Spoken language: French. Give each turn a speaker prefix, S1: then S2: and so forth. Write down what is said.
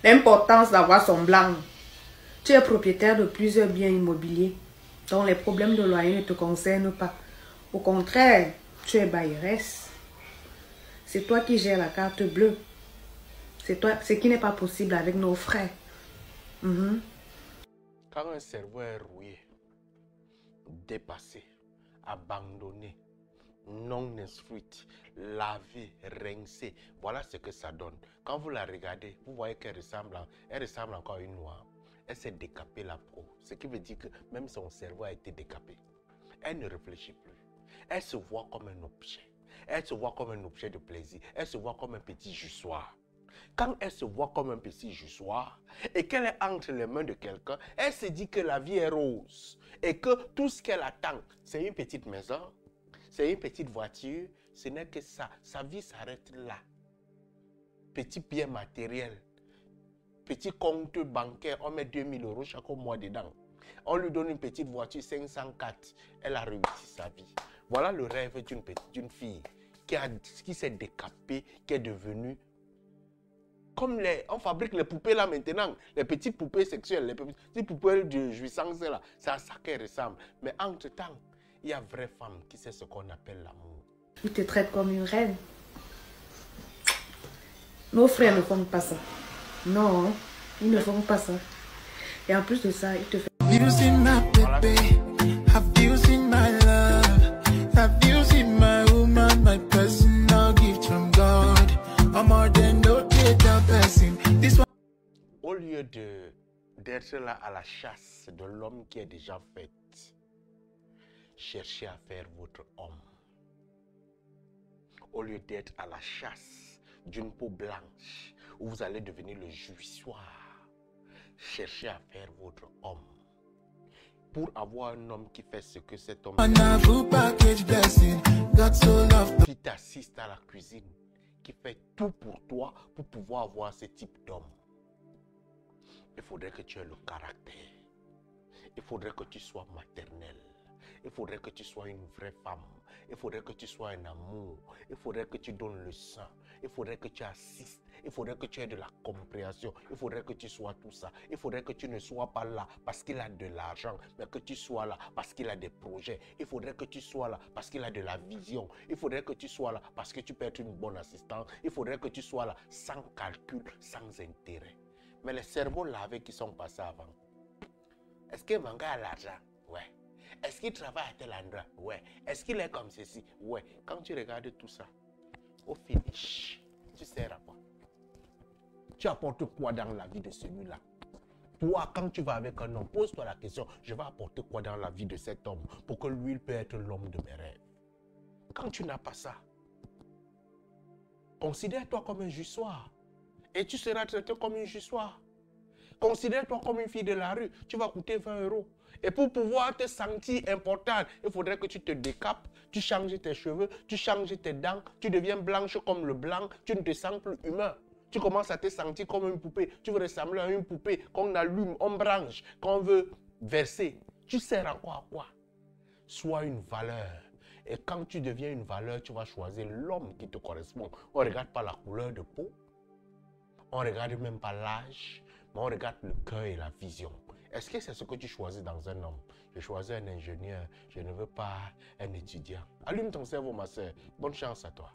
S1: l'importance d'avoir son blanc. Tu es propriétaire de plusieurs biens immobiliers, dont les problèmes de loyer ne te concernent pas. Au contraire, tu es bailleresse. C'est toi qui gères la carte bleue. C'est toi, ce qui n'est pas possible avec nos frères.
S2: Quand un cerveau est rouillé, dépassé, abandonné, non instruite, lavé, rincé, voilà ce que ça donne. Quand vous la regardez, vous voyez qu'elle ressemble encore à une noire. Elle s'est décapée la peau, ce qui veut dire que même son cerveau a été décapé. Elle ne réfléchit plus. Elle se voit comme un objet. Elle se voit comme un objet de plaisir. Elle se voit comme un petit jussoir. Quand elle se voit comme un petit jussoir et qu'elle est entre les mains de quelqu'un, elle se dit que la vie est rose et que tout ce qu'elle attend, c'est une petite maison, c'est une petite voiture, ce n'est que ça. Sa vie s'arrête là. Petit bien matériel, petit compte bancaire, on met 2000 € chaque mois dedans. On lui donne une petite voiture 504, elle a réussi sa vie. Voilà le rêve d'une fille qui s'est décapée, qui est devenue comme on fabrique les poupées là maintenant, les petites poupées sexuelles, les petites poupées de jouissance là, c'est à ça qu'elles ressemblent. Mais entre-temps, il y a vraie femme qui sait ce qu'on appelle l'amour.
S1: Il te traite comme une reine. Nos frères ne font pas ça. Non, ils ne font pas ça. Et en plus de ça, ils te font...
S2: Au lieu d'être là à la chasse de l'homme qui est déjà fait, cherchez à faire votre homme. Au lieu d'être à la chasse d'une peau blanche, où vous allez devenir le jouissoir, cherchez à faire votre homme. Pour avoir un homme qui fait ce que cet homme qui t'assiste à la cuisine, qui fait tout pour toi, pour pouvoir avoir ce type d'homme. Il faudrait que tu aies le caractère. Il faudrait que tu sois maternel. Il faudrait que tu sois une vraie femme. Il faudrait que tu sois un amour. Il faudrait que tu donnes le sang. Il faudrait que tu assistes. Il faudrait que tu aies de la compréhension. Il faudrait que tu sois tout ça. Il faudrait que tu ne sois pas là parce qu'il a de l'argent, mais que tu sois là parce qu'il a des projets. Il faudrait que tu sois là parce qu'il a de la vision. Il faudrait que tu sois là parce que tu peux être une bonne assistante. Il faudrait que tu sois là sans calcul, sans intérêt. Mais les cerveaux lavés qui sont passés avant, est-ce que Manga a l'argent? Ouais. Est-ce qu'il travaille à tel endroit? Ouais. Est-ce qu'il est comme ceci? Ouais. Quand tu regardes tout ça, au finish, tu sers à quoi? Tu apportes quoi dans la vie de celui-là? Toi, quand tu vas avec un homme, pose-toi la question, je vais apporter quoi dans la vie de cet homme pour que lui puisse être l'homme de mes rêves? Quand tu n'as pas ça, considère-toi comme un jussoir. Et tu seras traité comme une jussoir. Considère-toi comme une fille de la rue. Tu vas coûter 20 €. Et pour pouvoir te sentir importante, il faudrait que tu te décapes, tu changes tes cheveux, tu changes tes dents, tu deviens blanche comme le blanc, tu ne te sens plus humain. Tu commences à te sentir comme une poupée. Tu veux ressembler à une poupée qu'on allume, on branche, qu'on veut verser. Tu sers encore à quoi? Sois une valeur. Et quand tu deviens une valeur, tu vas choisir l'homme qui te correspond. On ne regarde pas la couleur de peau. On ne regarde même pas l'âge, mais on regarde le cœur et la vision. Est-ce que c'est ce que tu choisis dans un homme? Je choisis un ingénieur, je ne veux pas un étudiant. Allume ton cerveau, ma soeur. Bonne chance à toi.